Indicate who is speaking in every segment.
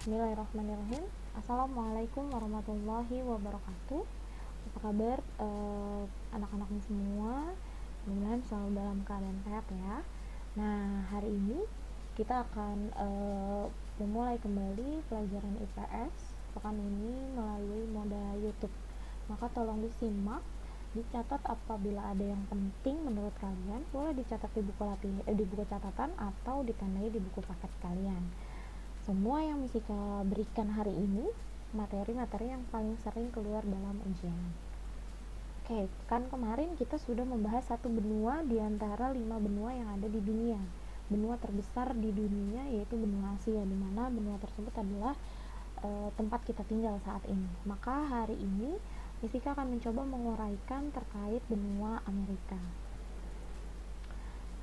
Speaker 1: Bismillahirrahmanirrahim. Assalamualaikum warahmatullahi wabarakatuh. Apa kabar anak-anaknya semua? Mudah-mudahan selalu dalam keadaan sehat ya. Nah, hari ini kita akan memulai kembali pelajaran IPS pekan ini melalui mode YouTube. Maka tolong disimak, dicatat apabila ada yang penting menurut kalian, boleh dicatat di buku catatan atau ditandai di buku paket kalian. Semua yang Misika berikan hari ini materi-materi yang paling sering keluar dalam ujian. Oke, kan kemarin kita sudah membahas satu benua di antara 5 benua yang ada di dunia. Benua terbesar di dunia yaitu benua Asia, di mana benua tersebut adalah tempat kita tinggal saat ini. Maka hari ini Misika akan mencoba menguraikan terkait benua Amerika.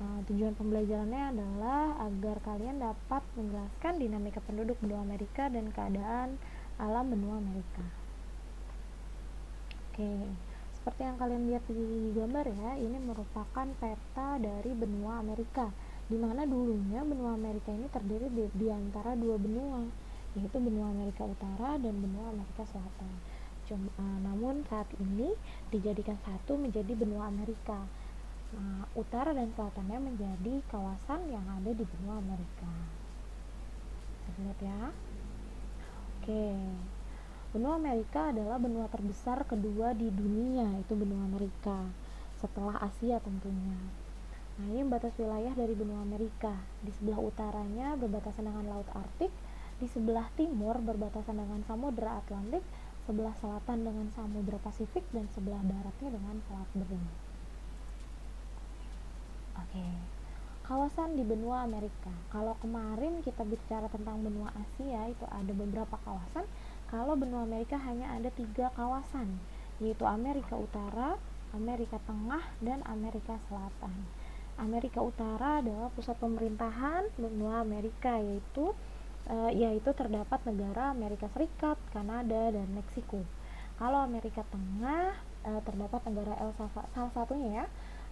Speaker 1: Tujuan pembelajarannya adalah agar kalian dapat menjelaskan dinamika penduduk benua Amerika dan keadaan alam benua Amerika. Oke, seperti yang kalian lihat di gambar ya, ini merupakan peta dari benua Amerika, di mana dulunya benua Amerika ini terdiri di antara dua benua, yaitu benua Amerika Utara dan benua Amerika Selatan. Namun saat ini dijadikan satu menjadi benua Amerika. Utara dan selatannya menjadi kawasan yang ada di benua Amerika. Kita lihat ya. Oke. Benua Amerika adalah benua terbesar kedua di dunia, itu benua Amerika, setelah Asia tentunya. Nah, ini batas wilayah dari benua Amerika. Di sebelah utaranya berbatasan dengan Laut Arktik, di sebelah timur berbatasan dengan Samudra Atlantik, sebelah selatan dengan Samudra Pasifik, dan sebelah baratnya dengan Selat Bering. Oke, kawasan di benua Amerika. Kalau kemarin kita bicara tentang benua Asia, itu ada beberapa kawasan. Kalau benua Amerika hanya ada 3 kawasan, yaitu Amerika Utara, Amerika Tengah, dan Amerika Selatan. Amerika Utara adalah pusat pemerintahan benua Amerika, yaitu terdapat negara Amerika Serikat, Kanada, dan Meksiko. Kalau Amerika Tengah terdapat negara salah satunya ya,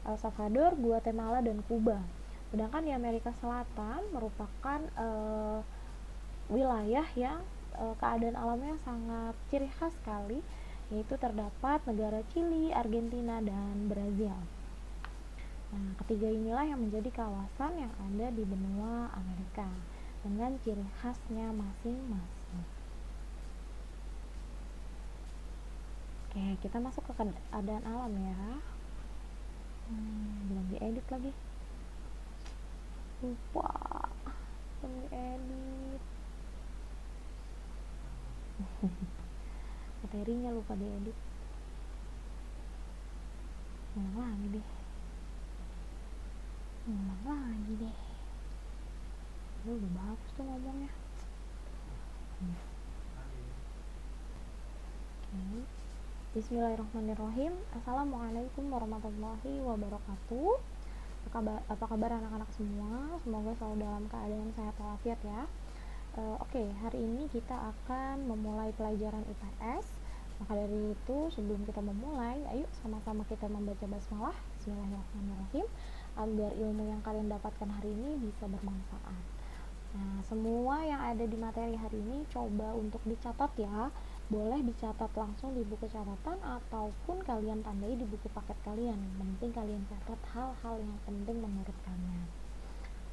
Speaker 1: El Salvador, Guatemala, dan Kuba. Sedangkan di Amerika Selatan merupakan wilayah yang keadaan alamnya sangat ciri khas sekali, yaitu terdapat negara Chili, Argentina, dan Brazil. Nah, ketiga inilah yang menjadi kawasan yang ada di benua Amerika dengan ciri khasnya masing-masing. Oke, kita masuk ke keadaan alam ya. Belum diedit lagi, lupa belum diedit. Materinya lupa diedit. Ulang lagi deh. Udah bagus tuh ngomongnya. Oke. Bismillahirrahmanirrahim. Assalamualaikum warahmatullahi wabarakatuh. Apa kabar anak-anak semua? Semoga selalu dalam keadaan sehat walafiat ya. Oke, hari ini kita akan memulai pelajaran IPS. Maka dari itu, sebelum kita memulai, ayo sama-sama kita membaca basmalah. Bismillahirrahmanirrahim, agar ilmu yang kalian dapatkan hari ini bisa bermanfaat. Nah, semua yang ada di materi hari ini coba untuk dicatat ya. Boleh dicatat langsung di buku catatan ataupun kalian tandai di buku paket kalian. Yang penting kalian catat hal-hal yang penting menurut kalian.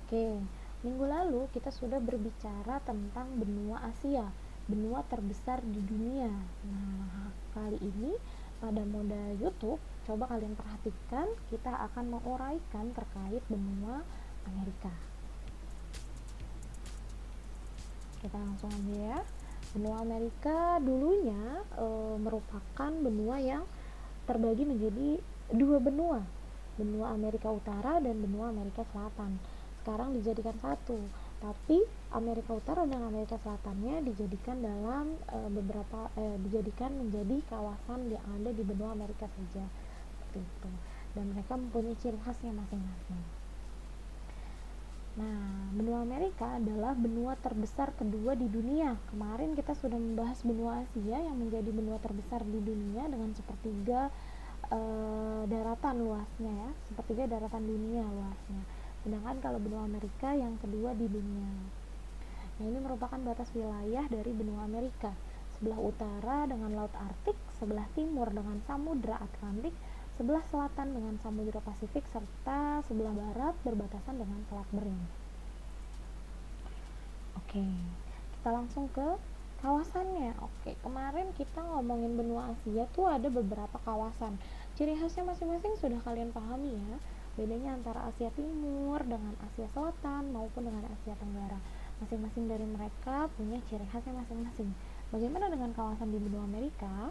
Speaker 1: Oke, minggu lalu kita sudah berbicara tentang benua Asia, benua terbesar di dunia. Nah, kali ini pada mode YouTube, coba kalian perhatikan, kita akan menguraikan terkait benua Amerika. Kita langsung aja ya. Benua Amerika dulunya merupakan benua yang terbagi menjadi 2 benua, benua Amerika Utara dan benua Amerika Selatan. Sekarang dijadikan satu, tapi Amerika Utara dan Amerika Selatannya dijadikan dalam dijadikan menjadi kawasan yang ada di benua Amerika saja, seperti itu. Dan mereka mempunyai ciri khasnya masing-masing. Nah, benua Amerika adalah benua terbesar kedua di dunia. Kemarin kita sudah membahas benua Asia yang menjadi benua terbesar di dunia dengan sepertiga daratan luasnya ya, sepertiga daratan dunia luasnya. Sedangkan kalau benua Amerika yang kedua di dunia. Nah, ini merupakan batas wilayah dari benua Amerika. Sebelah utara dengan Laut Arktik, sebelah timur dengan Samudra Atlantik, sebelah selatan dengan Samudra Pasifik, serta sebelah barat berbatasan dengan Selat Bering. Oke, kita langsung ke kawasannya. Oke, kemarin kita ngomongin benua Asia tuh ada beberapa kawasan. Ciri khasnya masing-masing sudah kalian pahami ya. Bedanya antara Asia Timur dengan Asia Selatan maupun dengan Asia Tenggara. Masing-masing dari mereka punya ciri khasnya masing-masing. Bagaimana dengan kawasan di benua Amerika?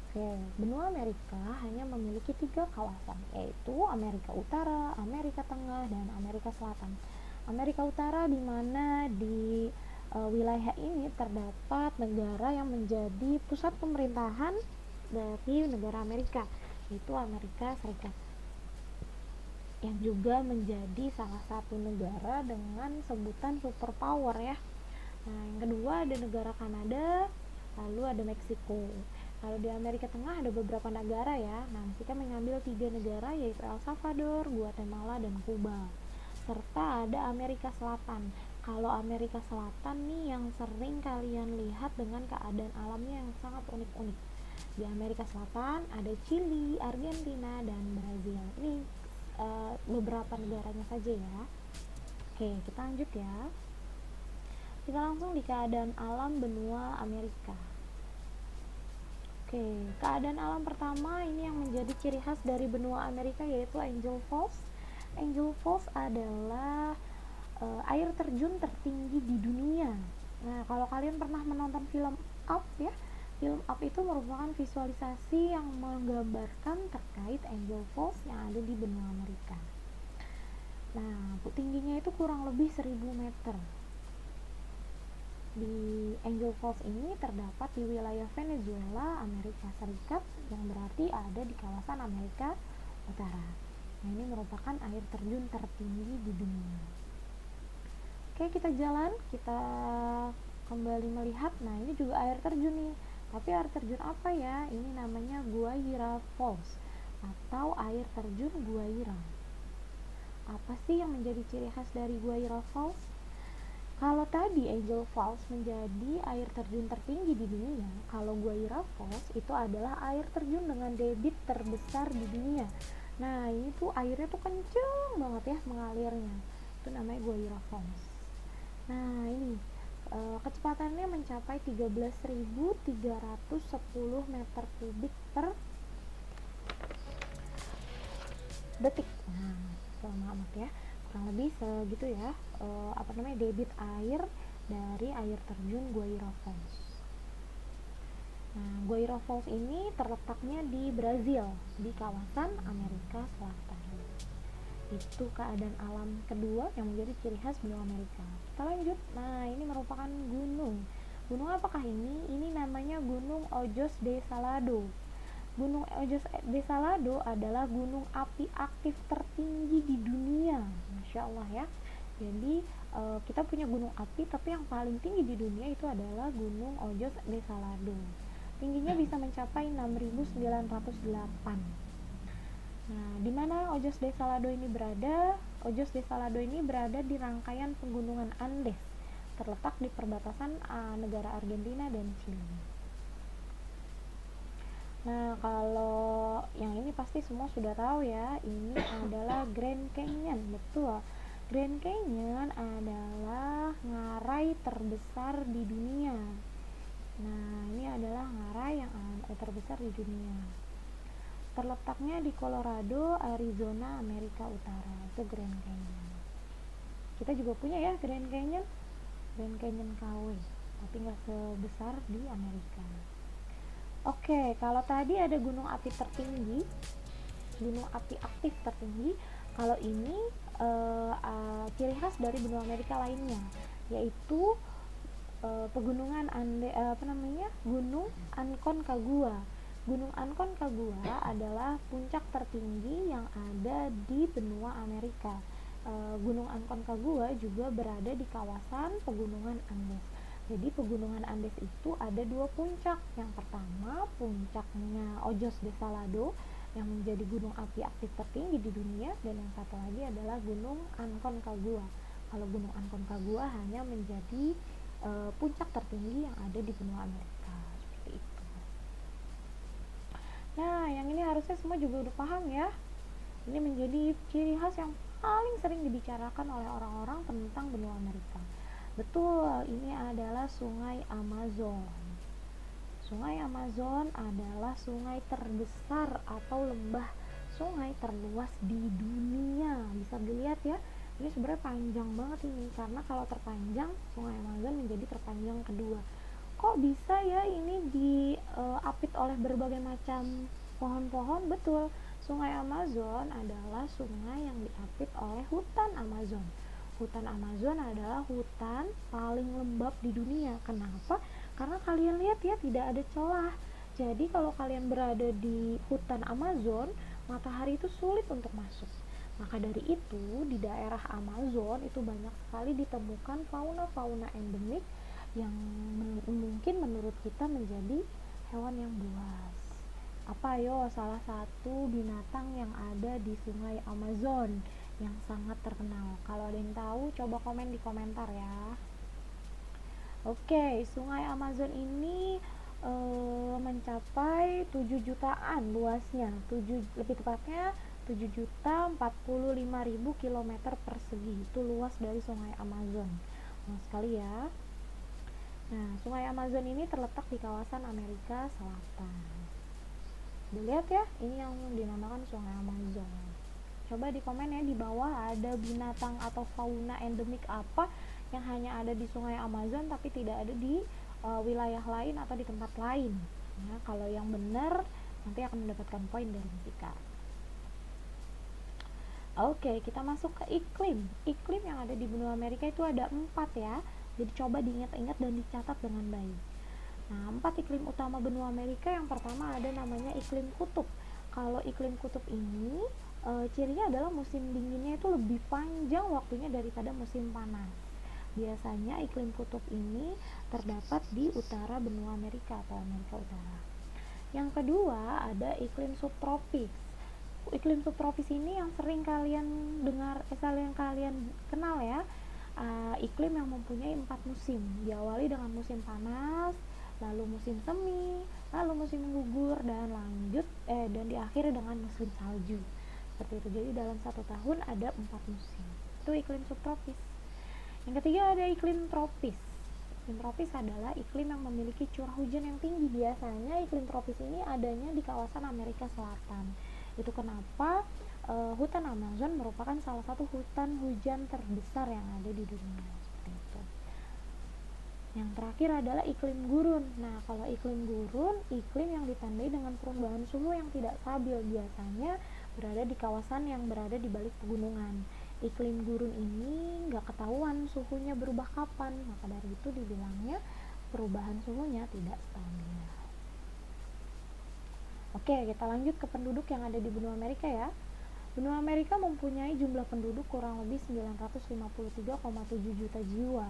Speaker 1: Oke, benua Amerika hanya memiliki 3 kawasan, yaitu Amerika Utara, Amerika Tengah, dan Amerika Selatan. Amerika Utara di mana di wilayah ini terdapat negara yang menjadi pusat pemerintahan dari negara Amerika, yaitu Amerika Serikat, yang juga menjadi salah satu negara dengan sebutan superpower ya. Nah, yang kedua ada negara Kanada, lalu ada Meksiko. Kalau di Amerika Tengah ada beberapa negara ya. Nah, kita mengambil 3 negara, yaitu El Salvador, Guatemala, dan Kuba. Serta ada Amerika Selatan. Kalau Amerika Selatan nih yang sering kalian lihat dengan keadaan alamnya yang sangat unik-unik. Di Amerika Selatan ada Chili, Argentina, dan Brazil. Ini beberapa negaranya saja ya. Oke, kita lanjut ya. Kita langsung di keadaan alam benua Amerika. Oke, keadaan alam pertama ini yang menjadi ciri khas dari benua Amerika yaitu Angel Falls. Angel Falls adalah air terjun tertinggi di dunia. Nah, kalau kalian pernah menonton film Up ya, film Up itu merupakan visualisasi yang menggambarkan terkait Angel Falls yang ada di benua Amerika. Nah, tingginya itu kurang lebih 1000 meter. Di Angel Falls ini terdapat di wilayah Venezuela, Amerika Serikat, yang berarti ada di kawasan Amerika Utara. Nah, ini merupakan air terjun tertinggi di dunia. Oke, kita jalan, kita kembali melihat. Nah, ini juga air terjun nih. Tapi air terjun apa ya? Ini namanya Guaira Falls atau air terjun Guaira. Apa sih yang menjadi ciri khas dari Guaira Falls? Kalau tadi Angel Falls menjadi air terjun tertinggi di dunia, kalau Guaira Falls itu adalah air terjun dengan debit terbesar di dunia. Nah, ini tuh airnya tuh kenceng banget ya mengalirnya. Itu namanya Guaira Falls. Nah, ini kecepatannya mencapai 13.310 meter kubik per detik. Nah, lama amat ya, kurang lebih segitu ya debit air dari air terjun Guaira Falls. Nah, Guaira Falls ini terletaknya di Brazil, di kawasan Amerika Selatan. Itu keadaan alam kedua yang menjadi ciri khas benua Amerika. Kita lanjut. Nah, ini merupakan gunung. Gunung apakah ini? Ini namanya Gunung Ojos de Salado. Gunung Ojos de Salado adalah gunung api aktif tertinggi di dunia. Masya Allah ya. Jadi kita punya gunung api, tapi yang paling tinggi di dunia itu adalah Gunung Ojos de Salado. Tingginya bisa mencapai 6.908. Nah, di mana Ojos de Salado ini berada? Ojos de Salado ini berada di rangkaian pegunungan Andes, terletak di perbatasan negara Argentina dan Chili. Nah, kalau yang ini pasti semua sudah tahu ya, ini adalah Grand Canyon, betul. Grand Canyon adalah ngarai terbesar di dunia. Nah, ini adalah ngarai yang terbesar di dunia. Terletaknya di Colorado, Arizona, Amerika Utara. Itu Grand Canyon. Kita juga punya ya Grand Canyon, Grand Canyon KW, tapi nggak sebesar di Amerika. Oke, kalau tadi ada gunung api tertinggi, gunung api aktif tertinggi. Kalau ini ciri khas dari benua Amerika lainnya, yaitu pegunungan Gunung Aconcagua. Gunung Aconcagua adalah puncak tertinggi yang ada di benua Amerika. Gunung Aconcagua juga berada di kawasan pegunungan Andes. Jadi pegunungan Andes itu ada 2 puncak. Yang pertama puncaknya Ojos de Salado yang menjadi gunung api aktif tertinggi di dunia, dan yang satu lagi adalah Gunung Aconcagua, Kalau gunung Aconcagua hanya menjadi puncak tertinggi yang ada di benua Amerika, seperti itu. Nah, yang ini harusnya semua juga udah paham ya. Ini menjadi ciri khas yang paling sering dibicarakan oleh orang-orang tentang benua Amerika. Betul, ini adalah Sungai Amazon. Sungai Amazon adalah sungai terbesar atau lembah sungai terluas di dunia. Bisa dilihat ya, ini sebenarnya panjang banget ini, karena kalau terpanjang, Sungai Amazon menjadi terpanjang kedua. Kok bisa ya ini diapit oleh berbagai macam pohon-pohon? Betul, Sungai Amazon adalah sungai yang diapit oleh hutan Amazon. Hutan Amazon adalah hutan paling lembab di dunia. Kenapa? Karena kalian lihat ya, tidak ada celah. Jadi kalau kalian berada di hutan Amazon, matahari itu sulit untuk masuk. Maka dari itu, di daerah Amazon itu banyak sekali ditemukan fauna-fauna endemik yang mungkin menurut kita menjadi hewan yang buas. Apa yo salah satu binatang yang ada di Sungai Amazon yang sangat terkenal? Kalau ada yang tahu, coba komen di komentar ya. Oke, Sungai Amazon ini mencapai 7 jutaan luasnya, lebih tepatnya 7.045.000 kilometer persegi. Itu luas dari Sungai Amazon. Luas sekali ya. Nah, Sungai Amazon ini terletak di kawasan Amerika Selatan. Dilihat ya, ini yang dinamakan Sungai Amazon. Coba di komen ya, di bawah ada binatang atau fauna endemik apa yang hanya ada di Sungai Amazon tapi tidak ada di wilayah lain atau di tempat lain. Nah, kalau yang benar nanti akan mendapatkan poin dari Mustika. Oke, kita masuk ke iklim. Iklim yang ada di benua Amerika itu ada 4 ya. Jadi coba diingat-ingat dan dicatat dengan baik. Nah, 4 iklim utama benua Amerika, yang pertama ada namanya iklim kutub. Kalau iklim kutub ini cirinya adalah musim dinginnya itu lebih panjang waktunya daripada musim panas. Biasanya iklim kutub ini terdapat di utara benua Amerika atau Amerika Utara. Yang kedua ada iklim subtropis. Iklim subtropis ini yang sering kalian dengar, yang kalian kenal ya. Iklim yang mempunyai 4 musim. Diawali dengan musim panas, lalu musim semi, lalu musim gugur, dan dan diakhiri dengan musim salju. Seperti itu. Jadi dalam 1 tahun ada 4 musim. Itu iklim subtropis. Yang ketiga ada iklim tropis. Iklim tropis adalah iklim yang memiliki curah hujan yang tinggi. Biasanya iklim tropis ini adanya di kawasan Amerika Selatan. Itu kenapa hutan Amazon merupakan salah satu hutan hujan terbesar yang ada di dunia. Seperti itu. Yang terakhir adalah iklim gurun. Nah, kalau iklim gurun, iklim yang ditandai dengan perubahan suhu yang tidak stabil, biasanya berada di kawasan yang berada di balik pegunungan. Iklim gurun ini nggak ketahuan suhunya berubah kapan, maka dari itu dibilangnya perubahan suhunya tidak stabil. Oke, kita lanjut ke penduduk yang ada di benua Amerika ya. Benua Amerika mempunyai jumlah penduduk kurang lebih 953,7 juta jiwa.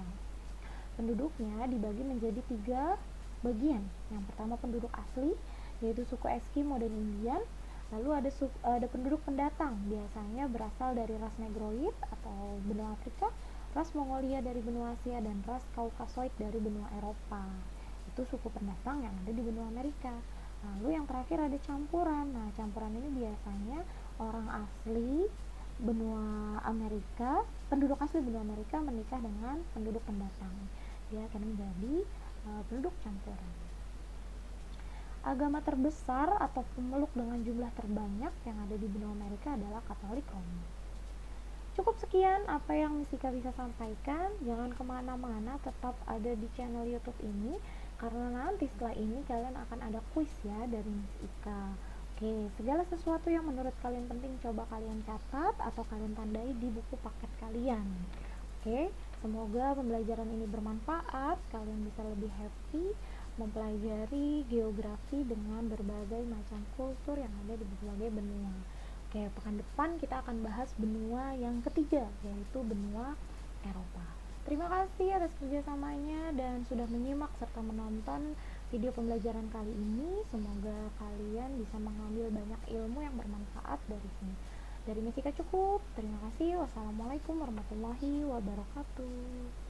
Speaker 1: Penduduknya dibagi menjadi 3 bagian. Yang pertama penduduk asli, yaitu suku Eskimo dan Indian. Lalu ada penduduk pendatang, biasanya berasal dari ras Negroid atau benua Afrika, ras Mongolia dari benua Asia, dan ras Kaukasoid dari benua Eropa. Itu suku pendatang yang ada di benua Amerika. Lalu yang terakhir ada campuran. Nah, campuran ini biasanya orang asli benua Amerika, penduduk asli benua Amerika menikah dengan penduduk pendatang. Dia akan menjadi penduduk campuran. Agama terbesar atau pemeluk dengan jumlah terbanyak yang ada di benua Amerika adalah Katolik Roma. Cukup sekian apa yang Misika bisa sampaikan. Jangan kemana-mana, tetap ada di channel YouTube ini, karena nanti setelah ini kalian akan ada kuis ya dari Misika. Oke, segala sesuatu yang menurut kalian penting coba kalian catat atau kalian tandai di buku paket kalian. Oke, semoga pembelajaran ini bermanfaat, kalian bisa lebih happy mempelajari geografi dengan berbagai macam kultur yang ada di berbagai benua. Oke, pekan depan kita akan bahas benua yang ketiga, yaitu benua Eropa. Terima kasih atas kerjasamanya dan sudah menyimak serta menonton video pembelajaran kali ini. Semoga kalian bisa mengambil banyak ilmu yang bermanfaat dari sini. Dari Mesika cukup. Terima kasih. Wassalamualaikum warahmatullahi wabarakatuh.